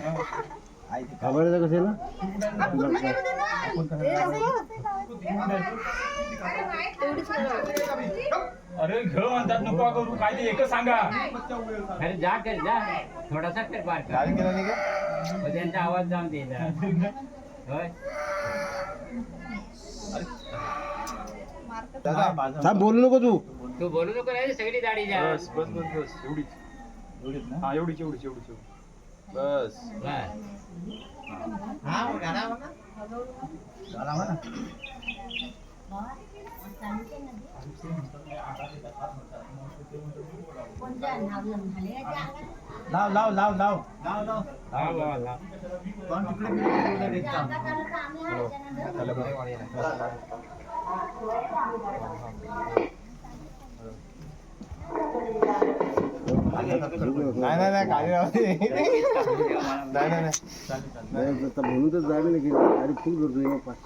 खबर कसे ना अरे घेऊ म्हणतात नको करू काय ते एकच सांगा. अरे जा कर जा थोडासा कर बार कर केला नाही का त्यांचा आवाज जाऊन दे होय दादा बोलू नको तू बोलू नको रे सगळी दाढी जा बस बस बस बस एवढीच ना हा एवढीच एवढीच एवढीच बस लाव लाव लाव लाव नाही नाही गाडी नाही म्हणून तर जावे नाही गाडी फुल करतो 500